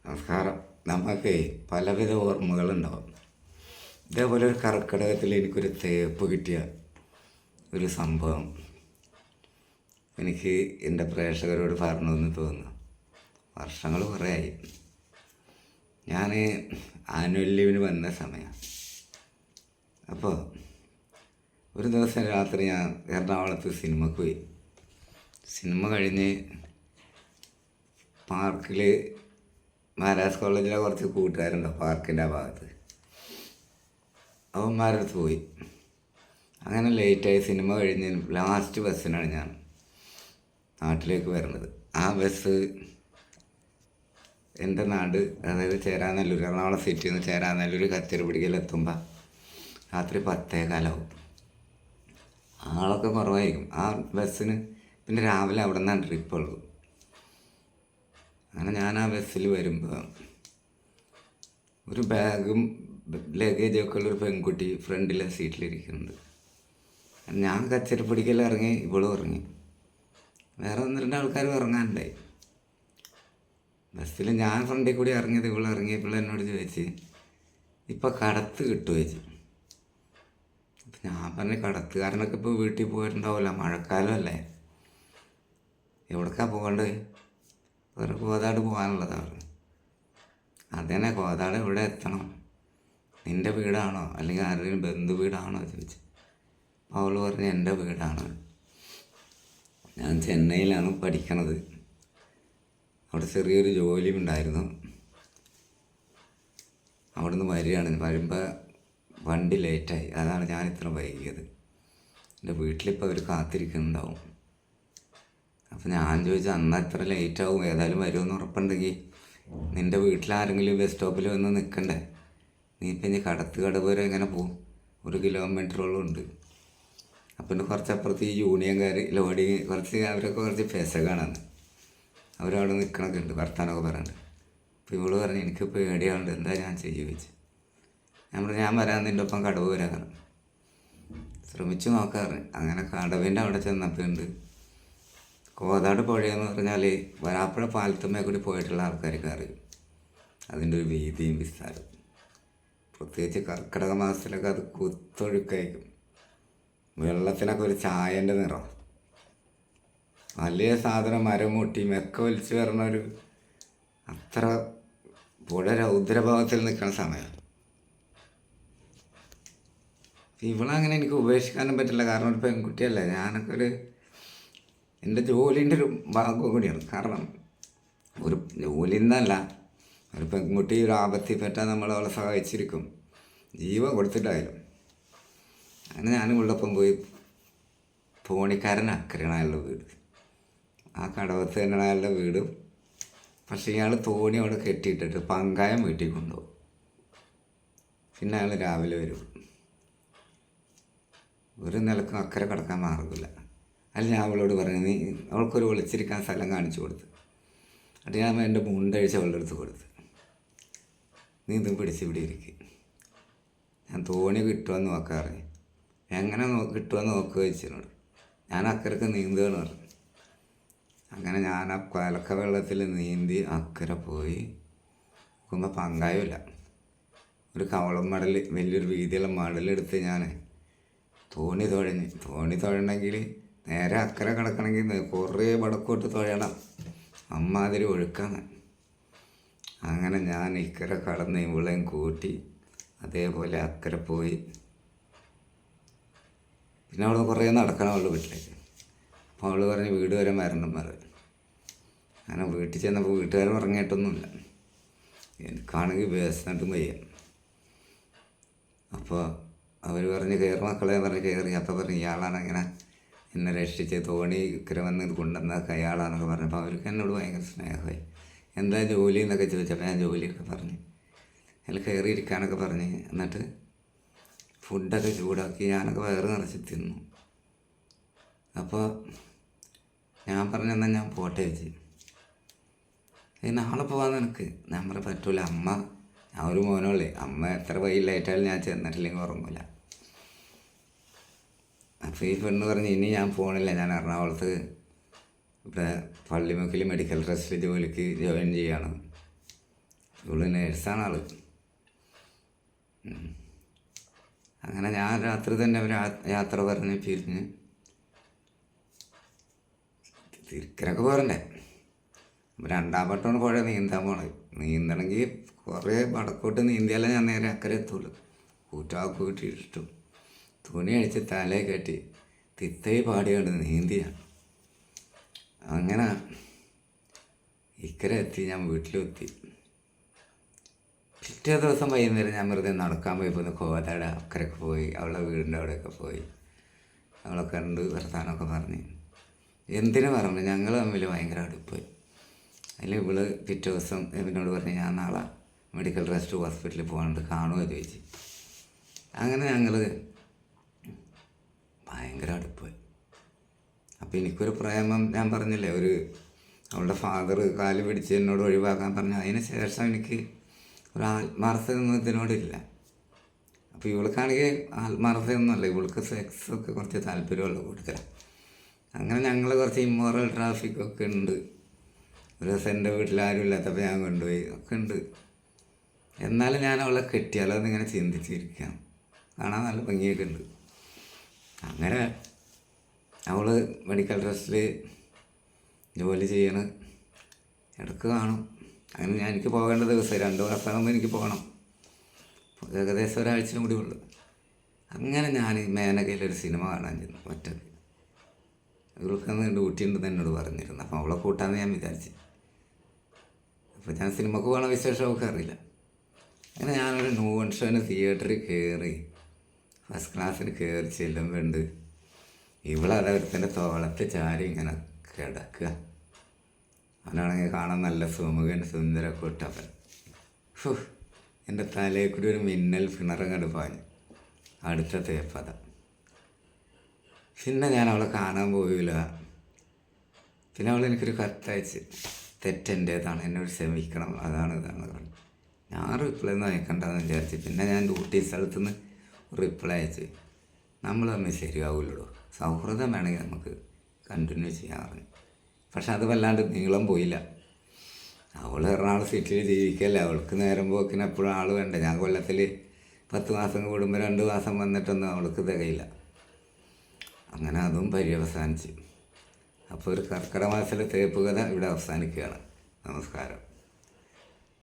നമസ്കാരം. നമുക്ക് പലവിധ ഓർമ്മകളുണ്ടാവും. ഇതേപോലെ ഒരു കർക്കിടകത്തിൽ എനിക്കൊരു തേപ്പ് കിട്ടിയ ഒരു സംഭവം എനിക്ക് എൻ്റെ പ്രേക്ഷകരോട് പറഞ്ഞതെന്ന് തോന്നുന്നു. വർഷങ്ങൾ കുറേ ആയി. ഞാൻ ആനുവൽ ലീവിന് വന്ന സമയം. അപ്പോൾ ഒരു ദിവസം രാത്രി ഞാൻ എറണാകുളത്ത് സിനിമക്ക് പോയി. സിനിമ കഴിഞ്ഞ് പാർക്കിൽ മഹാരാജ് കോളേജിലെ കുറച്ച് കൂട്ടുകാരുണ്ടോ പാർക്കിൻ്റെ ആ ഭാഗത്ത്, അവന്മാരുടെ അടുത്ത് പോയി. അങ്ങനെ ലേറ്റായി. സിനിമ കഴിഞ്ഞ് ലാസ്റ്റ് ബസ്സിനാണ് ഞാൻ നാട്ടിലേക്ക് വരുന്നത്. ആ ബസ് എൻ്റെ നാട്, അതായത് ചേരാനല്ലൂർ, എറണാകുളം സിറ്റിയിൽ നിന്ന് ചേരാനല്ലൂർ കച്ചേരിപ്പിടിക്കലെത്തുമ്പോൾ രാത്രി 10:15 ആളൊക്കെ കുറവായിരിക്കും ആ ബസ്സിന്. പിന്നെ രാവിലെ അവിടെ നിന്നാണ് ട്രിപ്പുള്ളൂ. അങ്ങനെ ഞാൻ ആ ബസ്സിൽ വരുമ്പോൾ ഒരു ബാഗും ലഗേജൊക്കെ ഉള്ളൊരു പെൺകുട്ടി ഫ്രണ്ടിലെ സീറ്റിലിരിക്കുന്നുണ്ട്. ഞാൻ കച്ചേരിപ്പിടിക്കൽ ഇറങ്ങി, ഇവളും ഇറങ്ങി. വേറെ 1-2 ആൾക്കാർ ഇറങ്ങാനുണ്ടായി. ബസ്സിൽ ഞാൻ ഫ്രണ്ടിൽ കൂടി ഇറങ്ങിയത്, ഇവൾ ഇറങ്ങിയപ്പോൾ എന്നോട് ചോദിച്ച്, ഇപ്പം കടത്ത് കിട്ടുമോ ചോദിച്ചു. അപ്പം ഞാൻ പറഞ്ഞ്, കടത്തുകാരനൊക്കെ ഇപ്പോൾ വീട്ടിൽ പോയിട്ടുണ്ടാവില്ല, മഴക്കാലമല്ലേ, എവിടേക്കാണ് പോകേണ്ടത്? ഒരു കോതാട് പോകാനുള്ളതാണ്. അതന്നെ, കോതാട് എവിടെ എത്തണം? നിൻ്റെ വീടാണോ അല്ലെങ്കിൽ ആരുടെയും ബന്ധു വീടാണോ ചോദിച്ചു. അപ്പോൾ അവൾ പറഞ്ഞ് എൻ്റെ വീടാണ്, ഞാൻ ചെന്നൈയിലാണ് പഠിക്കണത്, അവിടെ ചെറിയൊരു ജോലിയും ഉണ്ടായിരുന്നു, അവിടെ നിന്ന് വരുമ്പോൾ വണ്ടി ലേറ്റായി, അതാണ് ഞാൻ ഇത്ര വൈകിയത്, എൻ്റെ വീട്ടിലിപ്പോൾ അവർ കാത്തിരിക്കുന്നുണ്ടാവും. അപ്പോൾ ഞാൻ ചോദിച്ചു, അന്ന് എത്ര ലേറ്റ് ആവും, ഏതായാലും വരുമെന്ന് ഉറപ്പുണ്ടെങ്കിൽ നിൻ്റെ വീട്ടിലാരെങ്കിലും ബസ് സ്റ്റോപ്പിൽ വന്ന് നിൽക്കണ്ടേ? നീ ഇപ്പം ഇനി കടത്തുകട വരെ എങ്ങനെ പോവും? 1 കിലോമീറ്ററോളം ഉണ്ട്. അപ്പം കുറച്ചപ്പുറത്ത് ഈ യൂണിയൻകാർ ലോഡിങ് അവരൊക്കെ കുറച്ച് പെസകാണെന്ന്, അവരവിടെ നിൽക്കണമൊക്കെ ഉണ്ട്, വർത്താനമൊക്കെ പറയുന്നുണ്ട്. അപ്പോൾ ഇവള് പറഞ്ഞു, എനിക്ക് പേടിയാവുന്നുണ്ട്, എന്താ ഞാൻ ചോദിച്ചു. ഞാൻ വരാൻ നിൻ്റെ ഒപ്പം കടവ് വരാറ്, ശ്രമിച്ചു നോക്കാറ്. അങ്ങനെ കടവിൻ്റെ അവിടെ ചെന്നപ്പോൾ ഉണ്ട് കോതാട് പുഴയെന്ന് പറഞ്ഞാൽ വരാപ്പുഴ പാലത്തുമ്മേ കൂടി പോയിട്ടുള്ള ആൾക്കാർക്ക് അറിയും അതിൻ്റെ ഒരു വീതിയും വിസ്താരം. പ്രത്യേകിച്ച് കർക്കിടക മാസത്തിലൊക്കെ അത് കുത്തൊഴുക്കായിരിക്കും. വെള്ളത്തിനൊക്കെ ഒരു ചായൻ്റെ നിറം. വലിയ സാധനം മരം മുട്ടി മെക്ക വലിച്ചു വരണ അത്ര പുഴ രൗദ്രഭാവത്തിൽ നിൽക്കുന്ന സമയം. ഇവളങ്ങനെ എനിക്ക് ഉപേക്ഷിക്കാനും പറ്റില്ല, കാരണം ഒരു പെൺകുട്ടിയല്ലേ. ഞാനൊക്കെ എൻ്റെ ജോലിൻ്റെ ഒരു ഭാഗം കൂടിയാണ്. കാരണം ഒരു ജോലി എന്നല്ല, ഒരു പെൺകുട്ടി ഒരു ആപത്തിൽ പറ്റാൻ നമ്മൾ അവളെ സഹായിച്ചിരിക്കും, ജീവൻ കൊടുത്തിട്ടായാലും. അങ്ങനെ ഞാൻ ഉള്ളപ്പം പോയി തോണിക്കാരൻ അക്കരയാണ് അയാളുടെ വീട്, ആ കടവത്ത് തന്നെയാണ് അയാളുടെ വീടും. പക്ഷേ ഇയാൾ തോണി അവിടെ കെട്ടിയിട്ടിട്ട് പങ്കായം വീട്ടിൽ കൊണ്ടുപോകും. പിന്നെ അയാൾ രാവിലെ വരും. ഒരു നിലക്കും അക്കരെ കിടക്കാൻ മാർഗമില്ല. അതിൽ ഞാൻ അവളോട് പറഞ്ഞു, നീ അവൾക്കൊരു ഒളിച്ചിരിക്കാൻ സ്ഥലം കാണിച്ചു കൊടുത്ത്. അത് ഞാൻ എൻ്റെ മുണ്ടഴിച്ച് അവളുടെ അടുത്ത് കൊടുത്ത്, നീ ഇതും പിടിച്ച് ഇവിടെ ഇരിക്കും, ഞാൻ തോണി കിട്ടുമെന്ന് നോക്കാറ്. എങ്ങനെ കിട്ടുമെന്ന് നോക്കുക വെച്ചിനോട്. ഞാൻ അക്കരക്ക് നീന്തുകയെന്ന് പറഞ്ഞു. അങ്ങനെ ഞാൻ ആ കലക്ക വെള്ളത്തിൽ നീന്തി അക്കരെ പോയി നോക്കുമ്പോൾ പങ്കായമില്ല. ഒരു കവളം മടൽ, വലിയൊരു വീതിയുള്ള മടലെടുത്ത് ഞാൻ തോണി തുഴണമെങ്കിൽ നേരെ അക്കരെ കിടക്കണമെങ്കിൽ കുറേ വടക്കോട്ട് തുഴയണം, അമ്മാതിരി ഒഴുക്കാണ്. അങ്ങനെ ഞാൻ ഇക്കരെ കടന്ന് ഇവളെയും കൂട്ടി അതേപോലെ അക്കരെ പോയി. പിന്നെ അവിടെ കുറേ നടക്കണം അവളുടെ വീട്ടിലേക്ക്. അപ്പോൾ അവൾ പറഞ്ഞ് വീട് വരെ വരണം പറഞ്ഞു. അങ്ങനെ വീട്ടിൽ ചെന്നപ്പോൾ വീട്ടുകാർ ഉറങ്ങിയിട്ടൊന്നുമില്ല, എനിക്കാണെങ്കിൽ വിശന്നിട്ടും വയ്യ. അപ്പോൾ അവർ പറഞ്ഞ് കയറി മക്കളെ പറഞ്ഞ് കയറി. അപ്പോൾ പറഞ്ഞ് ഇയാളാണ് ഇങ്ങനെ എന്നെ രക്ഷിച്ച് തോണി ഇക്കരെ വന്ന് കൊണ്ടുവന്നതൊക്കെ അയാളാണെന്നൊക്കെ പറഞ്ഞപ്പോൾ അവർക്ക് എന്നോട് ഭയങ്കര സ്നേഹമായി. എന്താ ജോലി എന്നൊക്കെ ചോദിച്ചപ്പോൾ ഞാൻ ജോലിയൊക്കെ പറഞ്ഞ് അതിൽ കയറിയിരിക്കാനൊക്കെ പറഞ്ഞ്. എന്നിട്ട് ഫുഡൊക്കെ ചൂടാക്കി ഞാനൊക്കെ വയറ് നിറച്ച് തിന്നു. അപ്പോൾ ഞാൻ പറഞ്ഞെന്നാൽ ഞാൻ പോട്ടെ വെച്ച്, നാളെ പോകാമെന്ന് എനിക്ക്. ഞാൻ പറഞ്ഞ പറ്റൂല, അമ്മ, ഞാൻ ഒരു മോനുള്ളേ, അമ്മ എത്ര വൈകിട്ടായാലും ഞാൻ ചെന്നിട്ടില്ലെങ്കിൽ ഉറങ്ങില്ല. അപ്പോൾ ഈ പെണ്ണ് പറഞ്ഞ്, ഇനി ഞാൻ പോകണില്ല, ഞാൻ എറണാകുളത്ത് ഇവിടെ പള്ളിമുക്കിൽ മെഡിക്കൽ ട്രസ്റ്റിൽ ജോലിക്ക് ജോയിൻ ചെയ്യണം, ഇവള് നേഴ്സാണ് ആള്. അങ്ങനെ ഞാൻ രാത്രി തന്നെ ഒരു യാത്ര പറഞ്ഞ് പിരിഞ്ഞ് തിരിക്കലൊക്കെ പോരണ്ടേ. അപ്പം രണ്ടാം വട്ടമാണ് പുഴ നീന്താൻ പോണത്. നീന്തണമെങ്കിൽ കുറേ വടക്കോട്ട് നീന്തിയാലേ ഞാൻ നേരെ അക്കരെ എത്തുള്ളൂ. കൂറ്റാക്ക് കിട്ടിയിട്ടും തുണി അടിച്ച് തലയെ കെട്ടി തിത്തേ പാടിയാണ് നീന്തിയാണ്. അങ്ങനെ ഇക്കരെ എത്തി. ഞാൻ വീട്ടിലെത്തി. പിറ്റേ ദിവസം വൈകുന്നേരം ഞാൻ വെറുതെ നടക്കാൻ പോയപ്പോൾ കോതയുടെ അക്കരയൊക്കെ പോയി, അവളുടെ വീടിൻ്റെ അവിടെയൊക്കെ പോയി അവളെ കണ്ട് വർത്താനമൊക്കെ പറഞ്ഞ്. എന്തിനു പറഞ്ഞു, ഞങ്ങൾ തമ്മിൽ ഭയങ്കര അടുപ്പായി. അതിൽ ഇവള് പിറ്റേ ദിവസം എന്നോട് പറഞ്ഞ് ഞാൻ നാളെ മെഡിക്കൽ ട്രസ്റ്റ് ഹോസ്പിറ്റലിൽ പോകാണ്ട് കാണുമോ ചോദിച്ചു. അങ്ങനെ ഞങ്ങൾ ഭയങ്കര അടുപ്പായി. അപ്പോൾ എനിക്കൊരു പ്രേമം, ഞാൻ പറഞ്ഞില്ലേ, അവളുടെ ഫാദർ കാല് പിടിച്ച് എന്നോട് ഒഴിവാക്കാൻ പറഞ്ഞു. അതിന് ശേഷം എനിക്ക് ഒരു ആത്മാർത്ഥതയൊന്നും ഇതിനോടില്ല. അപ്പോൾ ഇവൾക്കാണെങ്കിൽ ആത്മാർത്ഥതയൊന്നുമല്ല, ഇവൾക്ക് സെക്സൊക്കെ കുറച്ച് താല്പര്യമുള്ള കൂടുതലാണ്. അങ്ങനെ ഞങ്ങൾ കുറച്ച് ഇമ്മോറൽ ട്രാഫിക്കൊക്കെ ഉണ്ട്. ഒരു ദിവസം എൻ്റെ വീട്ടിൽ ആരും ഇല്ലാത്തപ്പോൾ ഞാൻ കൊണ്ടുപോയി ഒക്കെ ഉണ്ട്. എന്നാലും ഞാൻ അവളെ കെട്ടിയാലോ എന്നിങ്ങനെ ചിന്തിച്ചിരിക്കുകയാണ്. കാണാൻ നല്ല ഭംഗിയൊക്കെ ഉണ്ട്. അങ്ങനെ അവൾ മെഡിക്കൽ ട്രസ്റ്റിൽ ജോലി ചെയ്യണ്, ഇടയ്ക്ക് കാണും. അങ്ങനെ എനിക്ക് പോകേണ്ട ദിവസം 2 മാസമാകുമ്പോൾ എനിക്ക് പോകണം. ഏകദേശം ഒരാഴ്ചയും കൂടി ഉള്ളു. അങ്ങനെ ഞാൻ മേനകയിലൊരു സിനിമ കാണാൻ ചെന്നു ഒറ്റക്ക്. ഇവൾക്കന്ന് ഡ്യൂട്ടിയുണ്ടെന്ന് എന്നോട് പറഞ്ഞിരുന്നു. അപ്പോൾ അവളെ കൂട്ടാമെന്ന് ഞാൻ വിചാരിച്ചു. അപ്പോൾ ഞാൻ സിനിമക്ക് പോകണ വിശേഷമൊക്കെ അറിയില്ല. അങ്ങനെ ഞാനൊരു ന്യൂൺ ഷോന് തിയേറ്ററിൽ കയറി ഫസ്റ്റ് ക്ലാസ്സിൽ കയറി ചെല്ലുമ്പോണ്ട് ഇവളതവരത്തിൻ്റെ തോളത്ത് ചാരി ഇങ്ങനെ കിടക്കുക. അവനാണെങ്കിൽ കാണാൻ നല്ല സുമുഖൻ സുന്ദരൊക്കെ ഇട്ടവൻ. എൻ്റെ തലയിൽ കൂടി ഒരു മിന്നൽ പിണറും കണ്ട് പാഞ്ഞു. അടുത്ത തേപ്പത. പിന്നെ ഞാൻ അവളെ കാണാൻ പോയില്ല. പിന്നെ അവൾ എനിക്കൊരു കത്തയച്ച്, തെറ്റെൻ്റേതാണ്, എന്നോട് ക്ഷമിക്കണം, അതാണ് ഇതാണ് പറഞ്ഞു. ഞാൻ റിപ്ലൈ ഒന്നും അയക്കണ്ടെന്ന് വിചാരിച്ചു. പിന്നെ ഞാൻ ഡ്യൂട്ടി സ്ഥലത്തു നിന്ന് റിപ്ലൈ അയച്ച്, നമ്മൾ തമ്മിൽ ശരിയാവില്ലടോ, സൗഹൃദം വേണമെങ്കിൽ നമുക്ക് കണ്ടിന്യൂ ചെയ്യാൻ പറഞ്ഞു. പക്ഷെ അത് വല്ലാണ്ട് നീളം പോയില്ല. അവൾ എറണാകുളം സിറ്റിയിൽ ജീവിക്കല്ലേ, അവൾക്ക് നേരം പോക്കിന് എപ്പോഴും ആൾ വേണ്ടേ. ഞാൻ കൊല്ലത്തിൽ 10 മാസം കൂടുമ്പോൾ 2 മാസം വന്നിട്ടൊന്നും അവൾക്ക് തികയില്ല. അങ്ങനെ അതും പര്യവസാനിച്ചു. അപ്പോൾ ഒരു കർക്കിടക മാസത്തിലെ തേപ്പ് കഥ ഇവിടെ അവസാനിക്കുകയാണ്. നമസ്കാരം.